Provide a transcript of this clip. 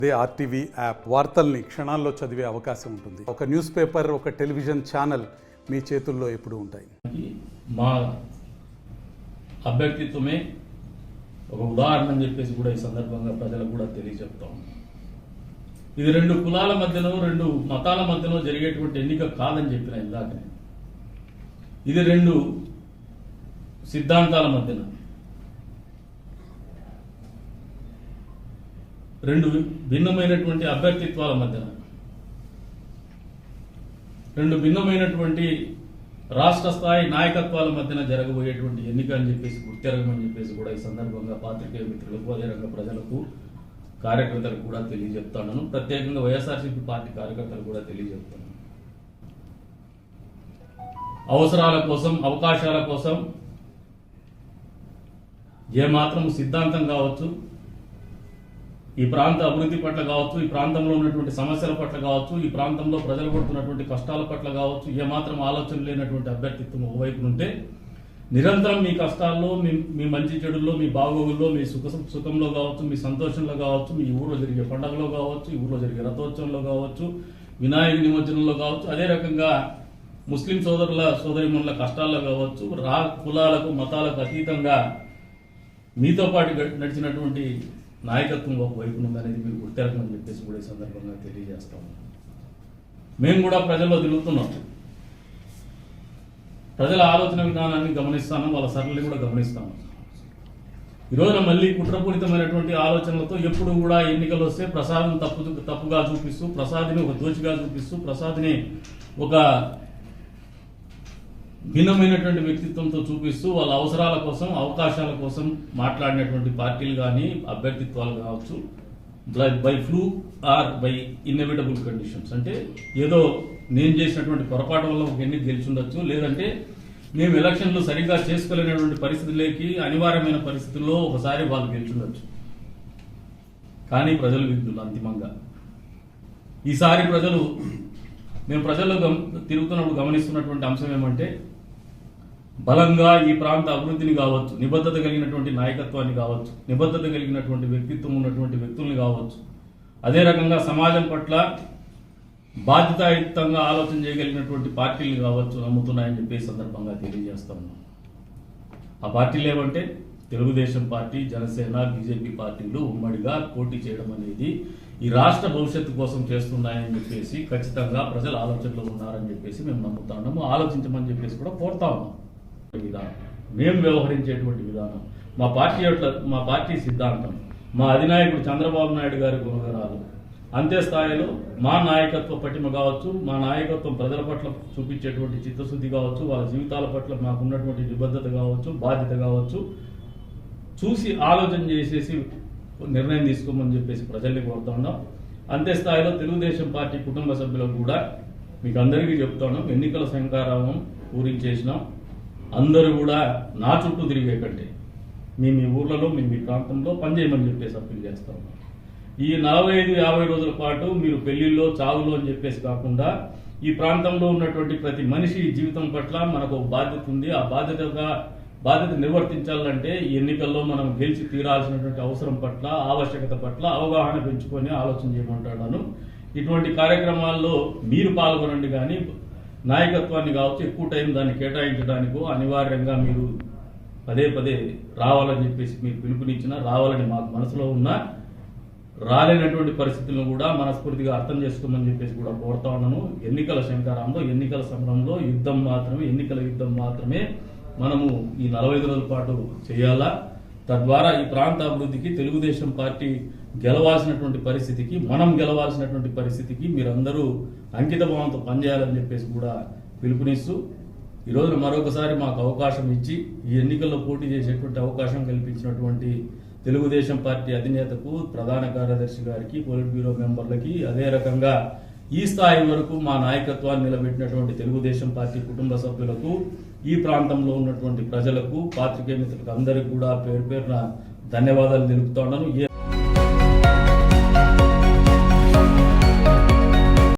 అదే RTV app వార్తల్ని క్షణాల్లో చదివే అవకాశం ఉంటుంది. ఒక న్యూస్ పేపర్, ఒక టెలివిజన్ ఛానల్ మీ చేతుల్లో ఎప్పుడూ ఉంటాయి. మా అభ్యర్థిత్వమే ఒక ఉదాహరణ అని చెప్పేసి కూడా ఈ సందర్భంగా ప్రజలకు కూడా తెలియజెప్తాం. ఇది రెండు కులాల మధ్యనో, రెండు మతాల మధ్యనో జరిగేటువంటి ఎన్నిక కాదని చెప్పిన ఇందాకనే. ఇది రెండు సిద్ధాంతాల మధ్యన, రెండు భిన్నమైనటువంటి అభ్యర్థిత్వాల మధ్యన, రెండు భిన్నమైనటువంటి రాష్ట్ర స్థాయి నాయకత్వాల మధ్యన జరగబోయేటువంటి ఎన్నిక అని చెప్పేసి గుర్తెరగమని చెప్పేసి కూడా ఈ సందర్భంగా పాత్రికేయ మిత్రులకు, అదేవిధంగా ప్రజలకు, కార్యకర్తలకు కూడా తెలియజెప్తాను. ప్రత్యేకంగా వైఎస్ఆర్సీపీ పార్టీ కార్యకర్తలు కూడా తెలియజెప్తాను. అవసరాల కోసం, అవకాశాల కోసం ఏమాత్రం సిద్ధాంతం కావచ్చు, ఈ ప్రాంత అభివృద్ధి పట్ల కావచ్చు, ఈ ప్రాంతంలో ఉన్నటువంటి సమస్యల పట్ల కావచ్చు, ఈ ప్రాంతంలో ప్రజలు పడుతున్నటువంటి కష్టాల పట్ల కావచ్చు, ఏమాత్రం ఆలోచన లేనటువంటి అభ్యర్థిత్వం ఒకవైపు ఉంటే నిరంతరం మీ కష్టాల్లో, మీ మంచి చెడుల్లో, మీ బాగోగుల్లో, మీ సుఖంలో కావచ్చు, మీ సంతోషంలో కావచ్చు, మీ ఊళ్ళో జరిగే పండుగలో కావచ్చు, ఈ ఊళ్ళో జరిగే రథోత్సవంలో కావచ్చు, వినాయక నిమజ్జనంలో కావచ్చు, అదే రకంగా ముస్లిం సోదరిమణుల కష్టాల్లో కావచ్చు, కులాలకు మతాలకు అతీతంగా మీతో పాటు నడిచినటువంటి నాయకత్వం ఒకవైపు ఉందనేది మీరు గుర్తెరగమని చెప్పేసి కూడా ఈ సందర్భంగా తెలియజేస్తాము. మేము కూడా ప్రజల్లో తిరుగుతున్నాం, ప్రజల ఆలోచన విధానాన్ని గమనిస్తాను, వాళ్ళ సరళి కూడా గమనిస్తాము. ఈరోజున మళ్ళీ కుట్రపూరితమైనటువంటి ఆలోచనలతో ఎప్పుడు కూడా ఎన్నికలు వస్తే ప్రసాద్ని తప్పుగా చూపిస్తూ, ప్రసాద్ని ఒక దోషిగా చూపిస్తూ, ప్రసాద్ని ఒక భిన్నమైనటువంటి వ్యక్తిత్వంతో చూపిస్తూ వాళ్ళ అవసరాల కోసం, అవకాశాల కోసం మాట్లాడినటువంటి పార్టీలు కానీ, అభ్యర్థిత్వాలు కావచ్చు, by fluke or by inevitable conditions. అంటే ఏదో నేను చేసినటువంటి పొరపాటు వల్ల ఒక ఎన్నిక గెలిచుండొచ్చు, లేదంటే మేము ఎలక్షన్లు సరిగ్గా చేసుకోలేనటువంటి పరిస్థితులకి, అనివార్యమైన పరిస్థితుల్లో ఒకసారి వాళ్ళు గెలిచుండొచ్చు. కానీ ప్రజలు విజ్ఞులు అంతిమంగా. ఈసారి మేము ప్రజల్లో తిరుగుతున్నప్పుడు గమనిస్తున్నటువంటి అంశం ఏమంటే, బలంగా ఈ ప్రాంత అభివృద్ధిని కావచ్చు, నిబద్ధత కలిగినటువంటి నాయకత్వాన్ని కావచ్చు, నిబద్ధత కలిగినటువంటి వ్యక్తిత్వం ఉన్నటువంటి వ్యక్తుల్ని కావచ్చు, అదే రకంగా సమాజం పట్ల బాధ్యతాయుక్తంగా ఆలోచన చేయగలిగినటువంటి పార్టీలు కావచ్చు నమ్ముతున్నాయని చెప్పి సందర్భంగా తెలియజేస్తా ఉన్నాం. ఆ పార్టీలు ఏమంటే తెలుగుదేశం పార్టీ, జనసేన, బీజేపీ పార్టీలు ఉమ్మడిగా పోటీ చేయడం అనేది ఈ రాష్ట్ర భవిష్యత్తు కోసం చేస్తున్నాయని చెప్పేసి ఖచ్చితంగా ప్రజల ఆలోచనలో ఉన్నారని చెప్పేసి మేము నమ్ముతా ఉన్నాము. ఆలోచించమని చెప్పేసి కూడా కోరుతా ఉన్నాం. విధానం, మేము వ్యవహరించేటువంటి విధానం, మా పార్టీ సిద్ధాంతం, మా అధినాయకుడు చంద్రబాబు నాయుడు గారి గుణగణాలు, అంతే స్థాయిలో మా నాయకత్వ పటిమ కావచ్చు, మా నాయకత్వం ప్రజల పట్ల చూపించేటువంటి చిత్తశుద్ధి కావచ్చు, వాళ్ళ జీవితాల పట్ల మాకున్నటువంటి నిబద్ధత కావచ్చు, బాధ్యత కావచ్చు, చూసి ఆలోచన చేసేసి నిర్ణయం తీసుకోమని చెప్పేసి ప్రజల్ని కోరుతా ఉన్నాం. అంతే స్థాయిలో తెలుగుదేశం పార్టీ కుటుంబ సభ్యులకు కూడా మీకు అందరికీ చెప్తా ఉన్నాం, ఎన్నికల శంకారావం పూరించేసినాం. అందరూ కూడా నా చుట్టూ తిరిగే కంటే మీ ఊర్లలో, మీ ప్రాంతంలో పనిచేయమని చెప్పేసి అప్పీల్ చేస్తా ఉన్నాం. ఈ 45-50 రోజుల పాటు మీరు పెళ్లిల్లో, చావులో అని చెప్పేసి కాకుండా ఈ ప్రాంతంలో ఉన్నటువంటి ప్రతి మనిషి జీవితం పట్ల మనకు ఒక బాధ్యత ఉంది. ఆ బాధ్యత నిర్వర్తించాలంటే ఈ ఎన్నికల్లో మనం గెలిచి తీరాల్సినటువంటి అవసరం పట్ల, ఆవశ్యకత పట్ల అవగాహన పెంచుకొని ఆలోచన చేయమంటాను. ఇటువంటి కార్యక్రమాల్లో మీరు పాల్గొనండి, కానీ నాయకత్వాన్ని కావచ్చు ఎక్కువ టైం దాన్ని కేటాయించడానికి అనివార్యంగా మీరు పదే రావాలని చెప్పేసి మీరు పిలుపునిచ్చినా, రావాలని మాకు మనసులో ఉన్నా రాలేనటువంటి పరిస్థితులను కూడా మనస్ఫూర్తిగా అర్థం చేసుకోమని చెప్పేసి కూడా కోరుతా ఉన్నాను. ఎన్నికల శంకారంలో, ఎన్నికల సమరంలో ఎన్నికల యుద్ధం మాత్రమే మనము ఈ 45 రోజుల పాటు చేయాలా. తద్వారా ఈ ప్రాంత అభివృద్ధికి, తెలుగుదేశం పార్టీ గెలవాల్సినటువంటి పరిస్థితికి, మనం గెలవాల్సినటువంటి పరిస్థితికి మీరందరూ అంకిత భావంతో పనిచేయాలని చెప్పేసి కూడా పిలుపునిస్తూ, ఈరోజు మరొకసారి మాకు అవకాశం ఇచ్చి ఈ ఎన్నికల్లో పోటీ చేసేటువంటి అవకాశం కల్పించినటువంటి తెలుగుదేశం పార్టీ అధినేతకు, ప్రధాన కార్యదర్శి గారికి, పోలిట్ బ్యూరో మెంబర్లకి, అదే రకంగా ఈ స్థాయి వరకు మా నాయకత్వాన్ని నిలబెట్టినటువంటి తెలుగుదేశం పార్టీ కుటుంబ సభ్యులకు, ఈ ప్రాంతంలో ఉన్నటువంటి ప్రజలకు, పాత్రికేయ మిత్రులకు అందరికీ కూడా పేరు పేరున ధన్యవాదాలు తెలుపుతా ఉన్నాను.